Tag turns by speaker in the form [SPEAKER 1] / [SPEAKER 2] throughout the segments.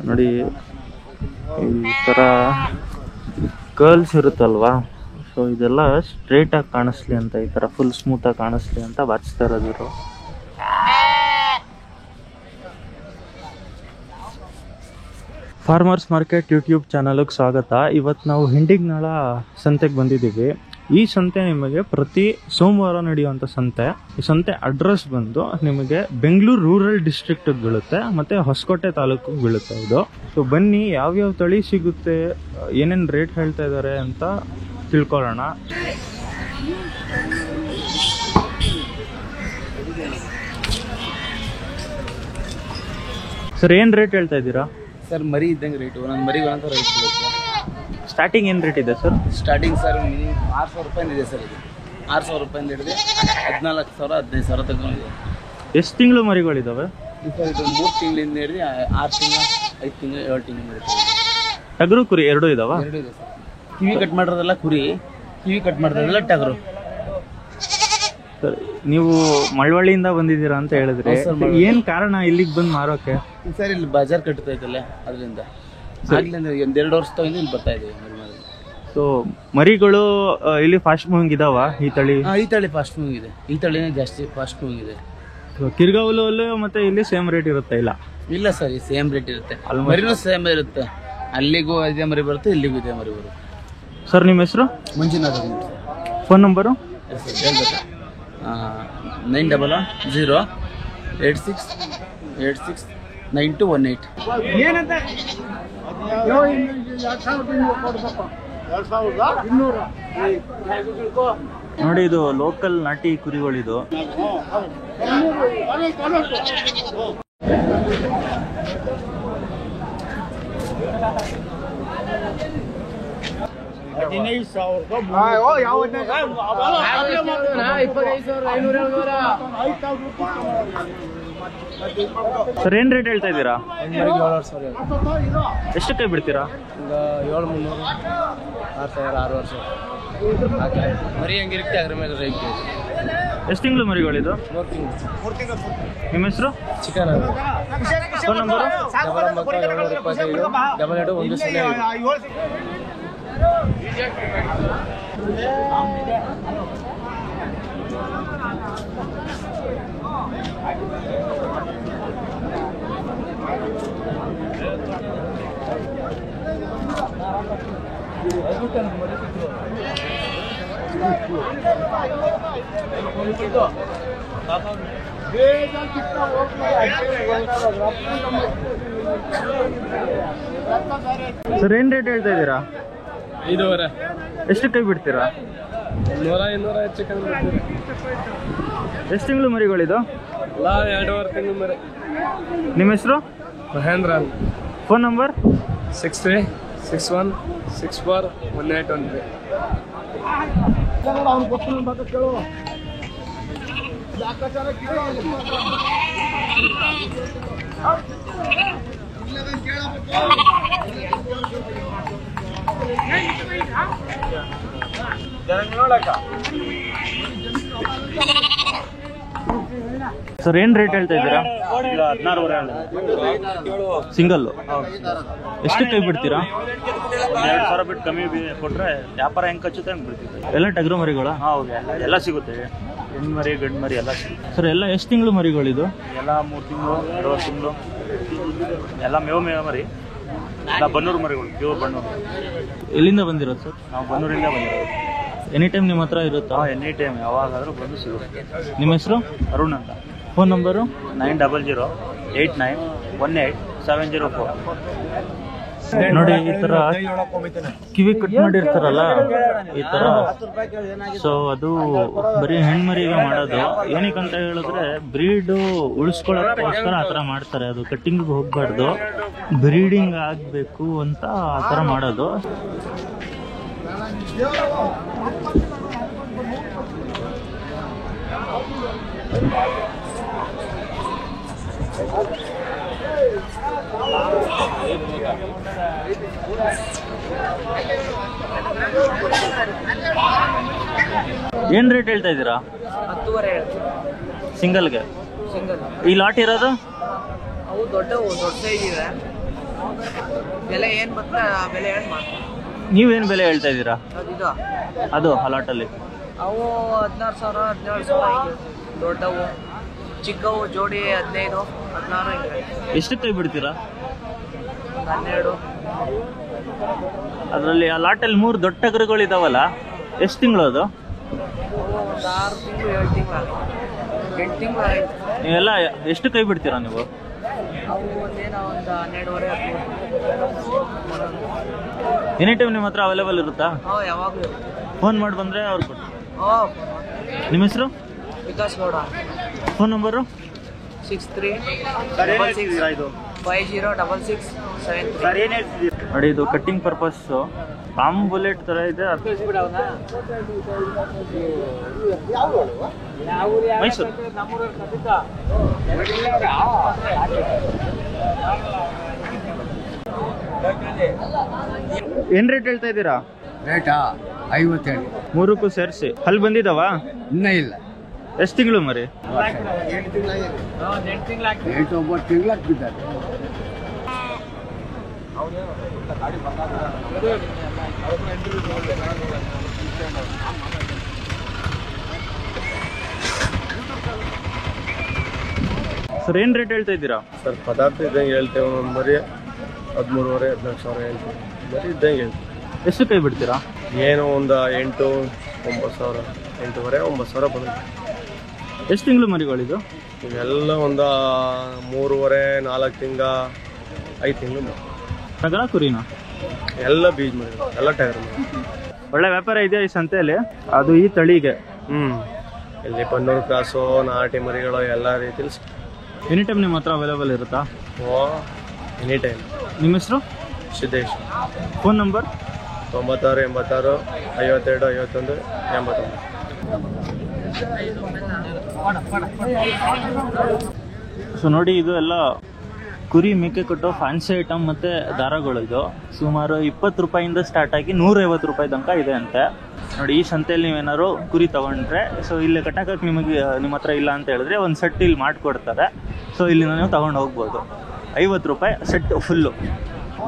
[SPEAKER 1] ನೋಡಿ ಈ ಥರ ಕರ್ಲ್ಸ್ ಇರುತ್ತಲ್ವಾ, ಸೊ ಇದೆಲ್ಲ ಸ್ಟ್ರೇಟಾಗಿ ಕಾಣಿಸ್ಲಿ ಅಂತ, ಈ ಥರ ಫುಲ್ ಸ್ಮೂತಾಗಿ ಕಾಣಿಸ್ಲಿ ಅಂತ ಬಾಚಿಸ್ತಾ ಇರೋದು ಇವರು. ಫಾರ್ಮರ್ಸ್ ಮಾರ್ಕೆಟ್ ಯೂಟ್ಯೂಬ್ ಚಾನಲ್ಗೆ ಸ್ವಾಗತ. ಇವತ್ತು ನಾವು ಹಿಂಡಿಗ್ನಾಳ ಸಂತೆಗೆ ಬಂದಿದ್ದೀವಿ. ಈ ಸಂತೆ ನಿಮಗೆ ಪ್ರತಿ ಸೋಮವಾರ ನಡೆಯುವಂಥ ಸಂತೆ. ಈ ಸಂತೆ ಅಡ್ರೆಸ್ ಬಂದು ನಿಮಗೆ ಬೆಂಗಳೂರು ರೂರಲ್ ಡಿಸ್ಟ್ರಿಕ್ಟಿಗೆ ಬೀಳುತ್ತೆ ಮತ್ತು ಹೊಸಕೋಟೆ ತಾಲೂಕಿಗೆ ಬೀಳುತ್ತೆ ಇದು. ಸೊ ಬನ್ನಿ, ಯಾವ್ಯಾವ ತಳಿ ಸಿಗುತ್ತೆ, ಏನೇನು ರೇಟ್ ಹೇಳ್ತಾ ಇದ್ದಾರೆ ಅಂತ ತಿಳ್ಕೊಳ್ಳೋಣ. ಸರ್, ಏನು ರೇಟ್ ಹೇಳ್ತಾ ಇದ್ದೀರಾ?
[SPEAKER 2] ಸರ್ ಮರಿ ಇದ್ದಂಗೆ ರೇಟು, ನನ್ನ ಮರಿಗೆ ಒಂದೊಂದು ರೇಟ್ ಬರುತ್ತೆ.
[SPEAKER 1] ಸ್ಟಾರ್ಟಿಂಗ್ ಏನು ರೇಟ್ ಇದೆ ಸರ್?
[SPEAKER 2] ಸ್ಟಾರ್ಟಿಂಗ್ ಸರ್ 6,000 ರೂಪಾಯಿಂದ ಇದೆ ಸರ್. ಇದು 6,000 ರೂಪಾಯಿಂದ ಹಿಡಿದು 14,000 15,000 ತನಕ ಇದೆ.
[SPEAKER 1] ಎಷ್ಟು ತಿಂಗಳು ಮರಿಗಳಿದ್ದಾವೆ
[SPEAKER 2] ಸರ್? ಇದು 3 ತಿಂಗಳಿಂದ ಹಿಡಿದು 6 ತಿಂಗಳು 5 ತಿಂಗಳು 7 ತಿಂಗಳು ಮರಿ.
[SPEAKER 1] ಟಗರು ಕುರಿ ಎರಡೂ ಇದಾವ?
[SPEAKER 2] ಎರಡೂ ಇದೆ ಸರ್. ಕಿವಿ ಕಟ್ ಮಾಡಿರೋದೆಲ್ಲ ಕುರಿ, ಕಿವಿ ಕಟ್ ಮಾಡಿರೋದೆಲ್ಲ ಟಗರು.
[SPEAKER 1] ಸರ್, ನೀವು ಮಳವಳ್ಳಿಯಿಂದ ಬಂದಿದ್ದೀರಾ ಅಂತ ಹೇಳಿದ್ರಿ, ಏನು ಕಾರಣ ಇಲ್ಲಿಗೆ ಬಂದು ಮಾರೋಕೆ?
[SPEAKER 2] ಸರ್ ಇಲ್ಲಿ ಬಜಾರ್ ಕಟ್ಟುತ್ತೈತಲ್ಲ, ಅದರಿಂದ ಆಗ್ಲಿಂದ 1-2 ವರ್ಷ ತಗೊಂಡು ಇಲ್ಲಿ ಬರ್ತಾ ಇದ್ದೀವಿ ಮರಿ ಮಾಡೋದು.
[SPEAKER 1] ಸೊ ಮರಿಗಳು ಇಲ್ಲಿ ಫಾಸ್ಟ್ ಮೂವಿಂಗ್ ಇದಾವ ಈ ತಳಿ?
[SPEAKER 2] ಈ ತಳಿ ಫಾಸ್ಟ್ ಮೂವಿಂಗ್ ಇದೆ, ಈ ತಳಿನೇ ಜಾಸ್ತಿ ಫಾಸ್ಟ್ ಮೂವಿಂಗ್ ಇದೆ.
[SPEAKER 1] ಕಿರ್ಗಾವಲಲ್ಲೂ ಮತ್ತೆ ಇಲ್ಲಿ ಸೇಮ್ ರೇಟ್ ಇರುತ್ತೆ? ಇಲ್ಲ
[SPEAKER 2] ಸರ್, ಈ ಸೇಮ್ ರೇಟ್ ಇರುತ್ತೆ, ಮರಿನೂ ಸೇಮ್ ಇರುತ್ತೆ. ಅಲ್ಲಿಗೂ ಇದೇ ಮರಿ ಬರುತ್ತೆ, ಇಲ್ಲಿಗೂ ಇದೇ ಮರಿ ಬರುತ್ತೆ.
[SPEAKER 1] ಸರ್, ನಿಮ್ಮ ಹೆಸರು?
[SPEAKER 2] ಮಂಜುನಾಥ್.
[SPEAKER 1] ಫೋನ್ ನಂಬರು
[SPEAKER 2] ಹೇಳ್ಬೇಕಾ? 9086869218.
[SPEAKER 1] ನೋಡಿ, ಇದು ಲೋಕಲ್ ನಾಟಿ ಕುರಿಗಳಿದು. ಸರ್, ಏನ್ ರೇಟ್ ಹೇಳ್ತಾ ಇದ್ದೀರಾ? ಎಷ್ಟಕ್ಕೆ ಬಿಡ್ತೀರಾ?
[SPEAKER 2] 7,300 6,000 6 ವರ್ಷ ಮರಿ ಹೆಂಗಿರುತ್ತೆ ಅದ್ರ ಮೇಲೆ ರೈಟ್.
[SPEAKER 1] ಎಷ್ಟು ತಿಂಗಳು ಮರಿಗಳಿದು?
[SPEAKER 2] 3 ತಿಂಗಳು.
[SPEAKER 1] ನಿಮ್ಮ ಹೆಸರು?
[SPEAKER 2] ಚಿಕನ್.
[SPEAKER 1] Phone number?
[SPEAKER 2] 99272210.
[SPEAKER 1] ಸರ್, ಏನ್ ರೇಟ್ ಹೇಳ್ತಾ ಇದ್ದೀರಾ?
[SPEAKER 2] 5,500.
[SPEAKER 1] ಎಷ್ಟಕ್ಕೆ ಬಿಡ್ತೀರಾ?
[SPEAKER 2] 100-200 ಚಿಕನ್.
[SPEAKER 1] ಎಷ್ಟು ತಿಂಗಳು ಮರಿಗಳಿದು?
[SPEAKER 2] 2.5 ತಿಂಗಳು ಮರಿ.
[SPEAKER 1] ನಿಮ್ಮ ಹೆಸರು?
[SPEAKER 2] ಮಹೇಂದ್ರ.
[SPEAKER 1] Phone number?
[SPEAKER 2] 6361641813.
[SPEAKER 1] ಸರ್, ಏನ್ ರೇಟ್ ಹೇಳ್ತಾ ಇದ್ದೀರಾ?
[SPEAKER 2] 16,500.
[SPEAKER 1] ಸಿಂಗಲ್ ಎಷ್ಟಕ್ಕೆ ಬಿಡ್ತೀರಾ?
[SPEAKER 3] 2,000 ಬಿಟ್ಟು ಕಮ್ಮಿ ಕೊಟ್ರೆ ವ್ಯಾಪಾರ ಹೆಂಗೆ ಕಚ್ಚುತ್ತೆ ಹಂಗೆ ಬಿಡ್ತೀವಿ.
[SPEAKER 1] ಎಲ್ಲ ಟಗರು ಮರಿಗಳ?
[SPEAKER 3] ಹೌದು, ಎಲ್ಲ ಸಿಗುತ್ತೆ. ಹೆಣ್ಣು ಮರಿ ಗಂಡು ಮರಿ ಎಲ್ಲ ಸಿಗುತ್ತೆ.
[SPEAKER 1] ಸರ್, ಎಲ್ಲ ಎಷ್ಟು ತಿಂಗಳು ಮರಿಗಳಿದು?
[SPEAKER 3] ಎಲ್ಲ 3 ತಿಂಗಳು 2 ತಿಂಗಳು ಎಲ್ಲ ಮೇವು ಮರಿ. ಎಲ್ಲ ಬನ್ನೂರು ಮರಿಗಳು, ಪ್ಯೂರ್ ಬನ್ನೂರು.
[SPEAKER 1] ಎಲ್ಲಿಂದ ಬಂದಿರೋದು ಸರ್?
[SPEAKER 3] ನಾವು ಬನ್ನೂರಿಂದ ಬಂದಿರೋದು.
[SPEAKER 1] ಎನಿ ಟೈಮ್ ನಿಮ್ಮ ಹತ್ರ ಇರುತ್ತಾ?
[SPEAKER 3] ಎನಿ ಟೈಮ್ ಯಾವಾಗಾದರೂ ಬಂದು ಸಿಗುತ್ತೆ.
[SPEAKER 1] ನಿಮ್ಮ ಹೆಸರು?
[SPEAKER 3] ಅರುಣ್ ಅಂತ.
[SPEAKER 1] Phone number?
[SPEAKER 3] 9008987004.
[SPEAKER 1] ನೋಡಿ, ಈ ತರ ಕಿವಿ ಕಟ್ ಮಾಡಿರ್ತಾರಲ್ಲ ಈ ತರ. ಸೊ ಅದು ಬರೀ ಹೆಣ್ಮರಿಗೆ ಮಾಡೋದು. ಏನಕ್ಕಂತ ಹೇಳಿದ್ರೆ ಬ್ರೀಡು ಉಳಿಸ್ಕೊಳ್ಳೋಕ್ಕೋಸ್ಕರ ಆ ಥರ ಮಾಡ್ತಾರೆ. ಅದು ಕಟ್ಟಿಂಗ್ ಹೋಗ್ಬಾರ್ದು, ಬ್ರೀಡಿಂಗ್ ಆಗಬೇಕು ಅಂತ ಆ ಥರ ಮಾಡೋದು. ಏನ್ ರೇಟ್ ಹೇಳ್ತಾ ಇದ್ದೀರಾ?
[SPEAKER 4] 10,500
[SPEAKER 1] ಸಿಂಗಲ್ಗೆ.
[SPEAKER 4] ಸಿಂಗಲ್.
[SPEAKER 1] ಈ ಲಾಟ್ ಇರೋದು
[SPEAKER 4] ಅವು ದೊಡ್ಡ ಸೈಜ್ ಇದೆ.
[SPEAKER 2] ಬೆಲೆ ಏನು ಬರ್ತದೆ ಆ ಬೆಲೆ ಹೇಳಿ ಮಾಡ್ತೀವಿ.
[SPEAKER 1] ನೀವೇನು ಬೆಲೆ ಹೇಳ್ತಾ ಇದ್ದೀರಾ?
[SPEAKER 2] ಇದು
[SPEAKER 1] ಅದು ಹಲಾಟಲ್ಲಿ
[SPEAKER 2] ಅವು 16,000 17,000 ಹಿಂಗೆ. ದೊಡ್ಡವು ಚಿಕ್ಕವು ಜೋಡಿ 15 16 ಹಿಂಗೆ.
[SPEAKER 1] ಎಷ್ಟು ಕೈ ಬಿಡ್ತೀರಾ?
[SPEAKER 2] 12.
[SPEAKER 1] ಅದರಲ್ಲಿ ಆ ಲಾಟಲ್ಲಿ 3 ದೊಡ್ಡ ಟಗರುಗಳು ಇದಾವಲ್ಲ, ಎಷ್ಟು ತಿಂಗಳು ಅದು?
[SPEAKER 2] ಒಂದು 6 ತಿಂಗಳು 7 ತಿಂಗಳು ಆಗಿದೆ, 8 ತಿಂಗಳು ಆಯಿತು.
[SPEAKER 1] ನೀವೆಲ್ಲ ಎಷ್ಟು ಕೈ ಬಿಡ್ತೀರಾ ನೀವು?
[SPEAKER 2] ಅವು ಒಂದೇನೋ ಒಂದು 12ವರೆ 13.
[SPEAKER 1] ಎನಿ ಟೈಮ್ ನಿಮ್ಮ ಹತ್ರ ಅವೈಲೇಬಲ್ ಇರುತ್ತಾ?
[SPEAKER 2] ಯಾವಾಗಲೂ
[SPEAKER 1] ಫೋನ್ ಮಾಡಿ ಬಂದರೆ ಅವ್ರು ಕೊಟ್ಟು. ನಿಮ್ಮ ಹೆಸರು?
[SPEAKER 2] ವಿಕಾಸ್ ಗೌಡ.
[SPEAKER 1] Phone number?
[SPEAKER 2] 63506673.
[SPEAKER 1] ನೋಡಿ, ಇದು ಕಟ್ಟಿಂಗ್ ಪರ್ಪಸ್ಸು ಪಾಮ್ ಬುಲೆಟ್ ಥರ ಇದೆ. ಮೈಸೂರು. ಏನು ರೇಟ್ ಹೇಳ್ತಾ ಇದ್ದೀರಾ?
[SPEAKER 4] ರೇಟಾ 57.
[SPEAKER 1] 3ಕ್ಕೂ ಸೇರಿಸಿ. ಅಲ್ಲಿ ಬಂದಿದ್ದಾವ?
[SPEAKER 4] ಇನ್ನೂ ಇಲ್ಲ.
[SPEAKER 1] ಎಷ್ಟು ತಿಂಗಳು ಮರಿ?
[SPEAKER 4] 8 9 ತಿಂಗಳು ಬಿದ್ದಾರೆ.
[SPEAKER 1] ಸರ್, ಏನು ರೇಟ್ ಹೇಳ್ತಾ ಇದ್ದೀರಾ?
[SPEAKER 5] ಸರ್, ಪದಾರ್ಥ ಇದ್ದಂಗೆ ಹೇಳ್ತೇವೆ. ಒಂದು ಮರಿ 13,500 14,000 ಹೇಳ್ತೀವಿ. ಮರಿ ಇದ್ದಂಗೆ ಹೇಳ್ತೀವಿ.
[SPEAKER 1] ಎಷ್ಟು ಕೈ ಬಿಡ್ತೀರಾ?
[SPEAKER 5] ಏನು ಒಂದು 8 9,000 8,500 9,000 ಬಂದಿದೆ.
[SPEAKER 1] ಎಷ್ಟು ತಿಂಗಳು ಮರಿಗಳಿದು?
[SPEAKER 5] ಇವೆಲ್ಲ ಒಂದು 3.5 4 ತಿಂಗಳ 5 ತಿಂಗಳು.
[SPEAKER 1] ಟಗರ ಕುರಿನಾ?
[SPEAKER 5] ಎಲ್ಲ ಬೀಜ ಮರಿ, ಎಲ್ಲ ಟಗರ್ ಮರಿ.
[SPEAKER 1] ಒಳ್ಳೆ ವ್ಯಾಪಾರ ಇದೆಯಾ ಈ ಸಂತೆಯಲ್ಲಿ? ಅದು ಈ ತಳಿಗೆ?
[SPEAKER 5] ಇಲ್ಲಿ ಬನ್ನೂರು ಕ್ರಾಸು, ನಾಟಿ ಮರಿಗಳು ಎಲ್ಲ ರೀತಿಲಿ
[SPEAKER 1] ಎನಿ ಟೈಮ್ ನಿಮ್ಮ ಹತ್ರ ಅವೈಲೇಬಲ್ ಇರುತ್ತಾ?
[SPEAKER 5] Any time.
[SPEAKER 1] ನಿಮ್ಮ ಹೆಸರು?
[SPEAKER 5] ಸಿದ್ದೇಶ್.
[SPEAKER 1] Phone number?
[SPEAKER 5] 96 86 52 51 89.
[SPEAKER 1] ಸೊ ನೋಡಿ, ಇದು ಎಲ್ಲ ಕುರಿ ಮೇಕೆ ಕೊಟ್ಟು ಫ್ಯಾನ್ಸಿ ಐಟಮ್ ಮತ್ತು ದಾರಗಳಿದು. ಸುಮಾರು 20 ರೂಪಾಯಿಂದ ಸ್ಟಾರ್ಟ್ ಆಗಿ 150 ರೂಪಾಯಿ ತನಕ ಇದೆ ಅಂತೆ. ನೋಡಿ, ಈ ಸಂತೆಯಲ್ಲಿ ನೀವೇನಾದ್ರು ಕುರಿ ತೊಗೊಂಡ್ರೆ, ಸೊ ಇಲ್ಲಿ ಕಟ್ಟಕ್ಕೆ ನಿಮಗೆ ನಿಮ್ಮ ಹತ್ರ ಇಲ್ಲ ಅಂತ ಹೇಳಿದ್ರೆ ಒಂದು ಸೆಟ್ ಇಲ್ಲಿ ಮಾಡಿಕೊಡ್ತಾರೆ. ಸೊ ಇಲ್ಲಿಂದ ನೀವು ತೊಗೊಂಡು ಹೋಗ್ಬೋದು. 50 ರೂಪಾಯಿ ಸೆಟ್ ಫುಲ್ಲು.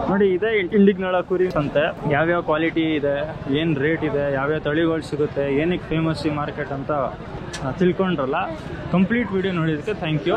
[SPEAKER 1] ನೋಡಿ, ಇದೇ ಇಂಡಿಗ್ನಾಳ ಕುರಿ ಸಂತೆ. ಯಾವ್ಯಾವ ಕ್ವಾಲಿಟಿ ಇದೆ, ಏನು ರೇಟ್ ಇದೆ, ಯಾವ್ಯಾವ ತಳಿಗಳು ಸಿಗುತ್ತೆ, ಏನಕ್ಕೆ ಫೇಮಸ್ ಈ ಮಾರ್ಕೆಟ್ ಅಂತ ತಿಳ್ಕೊಂಡ್ರಲ್ಲ. ಕಂಪ್ಲೀಟ್ ವಿಡಿಯೋ ನೋಡಿದ್ದಕ್ಕೆ ಥ್ಯಾಂಕ್ ಯು.